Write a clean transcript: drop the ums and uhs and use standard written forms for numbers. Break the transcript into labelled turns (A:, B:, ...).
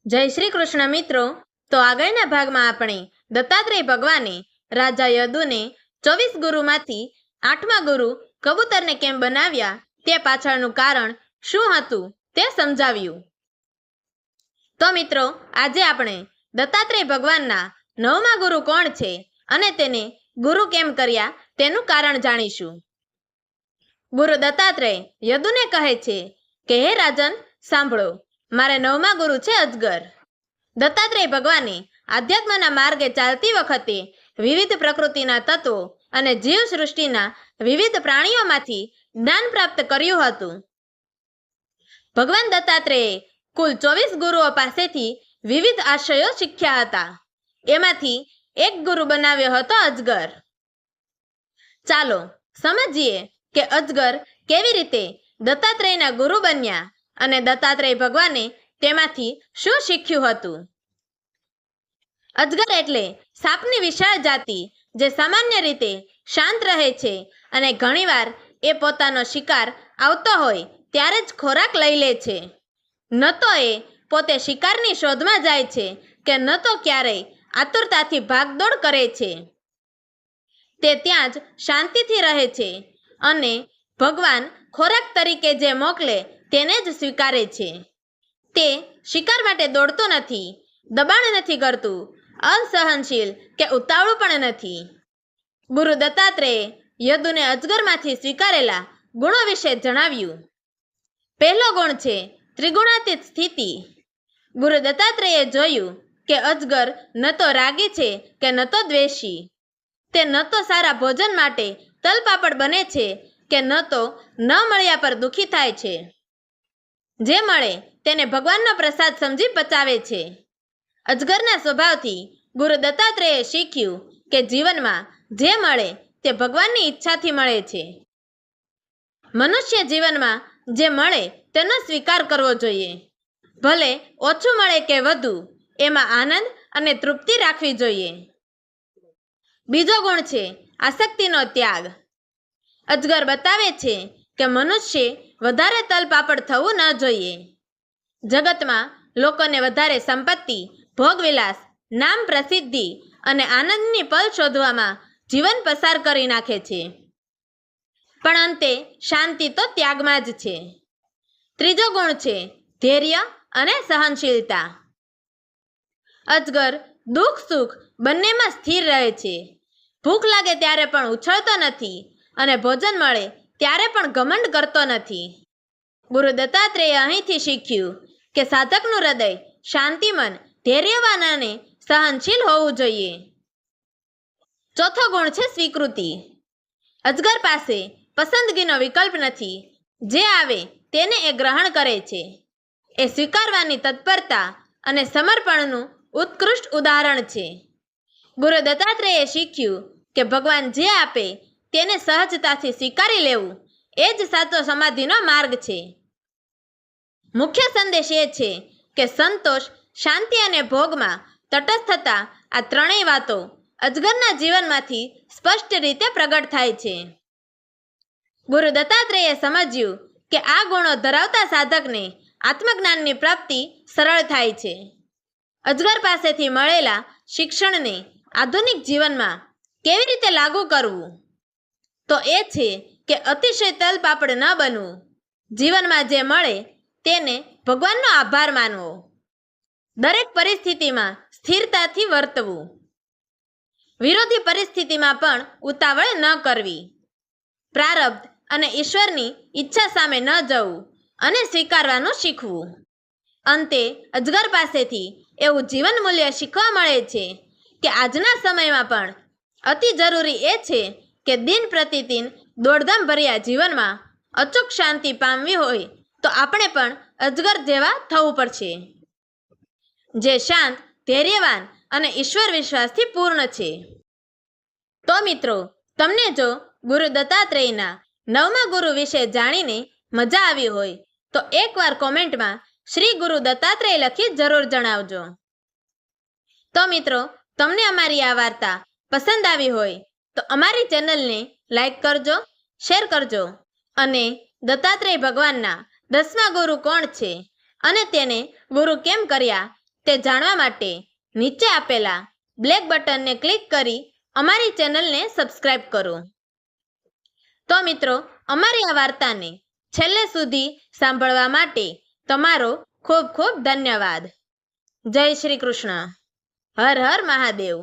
A: જય શ્રી કૃષ્ણ મિત્રો। તો આગળના ભાગમાં આપણે દત્તાત્રેય ભગવાને રાજા યદુને 24 ગુરુમાંથી 8મા ગુરુ કબૂતરને કેમ બનાવ્યા તે પાછળનું કારણ શું હતું તે સમજાવ્યું। તો મિત્રો આજે આપણે દત્તાત્રેય ભગવાનના 9મા ગુરુ કોણ છે અને તેને ગુરુ કેમ કર્યા તેનું કારણ જાણીશું। ગુરુ દત્તાત્રેય યદુને કહે છે કે હે રાજન સાંભળો, મારે 9મા ગુરુ છે અજગર। દત્તાત્રેય ભગવાને આધ્યાત્મના માર્ગે ચાલતી વખતે વિવિધ પ્રકૃતિના તત્વો અને જીવ સૃષ્ટિના વિવિધ પ્રાણીઓમાંથી જ્ઞાન પ્રાપ્ત કર્યું હતું। ભગવાન દત્તાત્રેયે કુલ 24 ગુરુઓ પાસેથી વિવિધ આશયો શીખ્યા હતા। એમાંથી એક ગુરુ બનાવ્યો હતો અજગર। ચાલો સમજીએ કે અજગર કેવી રીતે દત્તાત્રેયના ગુરુ બન્યા અને દત્તાત્રેય ભગવાને તેમાંથી શું શીખ્યું હતું। અજગર એટલે સાપની વિશાળ જાતિ જે સામાન્ય રીતે શાંત રહે છે અને ઘણીવાર એ પોતાનો શિકાર આવતો હોય ત્યારે જ ખોરાક લઈ લે છે। ન તો એ પોતે શિકારની શોધમાં જાય છે કે ન તો ક્યારેય આતુરતાથી ભાગદોડ કરે છે। તે ત્યાં જ શાંતિથી રહે છે અને ભગવાન ખોરાક તરીકે જે મોકલે તેને જ સ્વીકારે છે। તે શિકાર માટે દોડતું નથી, દબાણ નથી કરતું, અસહનશીલ કે ઉતાવળું પણ નથી। ગુરુ દત્તાત્રેયે યદુને અજગરમાંથી સ્વીકારેલા ગુણો વિશે જણાવ્યું। પહેલો ગુણ છે ત્રિગુણાતીત સ્થિતિ। ગુરુ દત્તાત્રેયે જોયું કે અજગર ન તો રાગી છે કે ન તો દ્વેષી। તે ન તો સારા ભોજન માટે તલપાપડ બને છે કે ન તો ન મળ્યા પર દુઃખી થાય છે। જે મળે તેને ભગવાનનો પ્રસાદ સમજી પચાવે છે। અજગરના સ્વભાવથી ગુરુ દત્તાત્રેયે શીખ્યું કે જીવનમાં જે મળે તે ભગવાનની ઈચ્છાથી મળે છે। મનુષ્ય જીવનમાં જે મળે તેનો સ્વીકાર કરવો જોઈએ। ભલે ઓછું મળે કે વધુ, એમાં આનંદ અને તૃપ્તિ રાખવી જોઈએ। બીજો ગુણ છે આસક્તિનો ત્યાગ। અજગર બતાવે છે કે મનુષ્ય વધારે તલપાપડ થવું ન જોઈએ। જગતમાં લોકોને વધારે સંપત્તિ, ભોગવિલાસ, નામ, પ્રસિદ્ધિ અને આનંદની પલ શોધવામાં જીવન પસાર કરી નાખે છે, પણ અંતે શાંતિ તો ત્યાગમાં જ છે। ત્રીજો ગુણ છે ધૈર્ય અને સહનશીલતા। અજગર દુઃખ સુખ બંનેમાં સ્થિર રહે છે। ભૂખ લાગે ત્યારે પણ ઉછળતો નથી અને ભોજન મળે ત્યારે પણ ઘમંડ કરતો નથી। ગુરુ દત્તાત્રેયે અહીંથી શીખ્યું કે સાધકનું હૃદય શાંતિમન, ધૈર્યવાન અને સહનશીલ હોવું જોઈએ। ચોથો ગુણ છે સ્વીકૃતિ। અજગર પાસે પસંદગીનો વિકલ્પ નથી, જે આવે તેને એ ગ્રહણ કરે છે। એ સ્વીકારવાની તત્પરતા અને સમર્પણનું ઉત્કૃષ્ટ ઉદાહરણ છે। ગુરુ દત્તાત્રેયે શીખ્યું કે ભગવાન જે આપે તેને સહજતાથી સ્વીકારી લેવું એ જ સાચો સમાધિનો માર્ગ છે। મુખ્ય સંદેશ એ છે કે સંતોષ, શાંતિ અને ભોગમાં તટસ્થતા આ ત્રણેય વાતો અજગરના જીવનમાંથી સ્પષ્ટ રીતે પ્રગટ થાય છે। ગુરુ દત્તાત્રેયે સમજ્યું કે આ ગુણો ધરાવતા સાધકને આત્મજ્ઞાનની પ્રાપ્તિ સરળ થાય છે। અજગર પાસેથી મળેલા શિક્ષણને આધુનિક જીવનમાં કેવી રીતે લાગુ કરવું? તો એ છે કે અતિશય તલપાપડ ન બનવું, જીવનમાં જે મળે તેને ભગવાનનો આભાર માનવો, દરેક પરિસ્થિતિમાં સ્થિરતાથી વર્તવું, વિરોધી પરિસ્થિતિમાં પણ ઉતાવળ ન કરવી, પ્રારબ્ધ અને ઈશ્વરની ઈચ્છા સામે ન જવું અને સ્વીકારવાનું શીખવું। અંતે અજગર પાસેથી એવું જીવન મૂલ્ય શીખવા મળે છે કે આજના સમયમાં પણ અતિ જરૂરી એ છે કે દિન પ્રતિદિન દોડધામ ભર્યા જીવનમાં અચૂક શાંતિ પામવી હોય તો આપણે પણ અજગર જેવા થવું પડશે, જે શાંત, ધૈર્યવાન અને ઈશ્વર વિશ્વાસથી પૂર્ણ છે। તો મિત્રો, તમને જો ગુરુ દત્તાત્રેયના 9મા ગુરુ વિશે જાણીને મજા આવી હોય તો એકવાર કોમેન્ટમાં શ્રી ગુરુ દત્તાત્રેય લખી જરૂર જણાવજો। તો મિત્રો, તમને અમારી આ વાર્તા પસંદ આવી હોય તો અમારી ચેનલને લાઈક કરજો, શેર કરજો અને દત્તાત્રેય ભગવાનના 10મા ગુરુ કોણ છે અને તેને ગુરુ કેમ કર્યા તે જાણવા માટે નીચે આપેલા બ્લેક બટનને ક્લિક કરી અમારી ચેનલને સબસ્ક્રાઇબ કરો. તો મિત્રો, અમારી આ વાર્તાને છેલ્લે સુધી સાંભળવા માટે તમારો ખૂબ ખૂબ ધન્યવાદ. જય શ્રી કૃષ્ણ. હર હર મહાદેવ.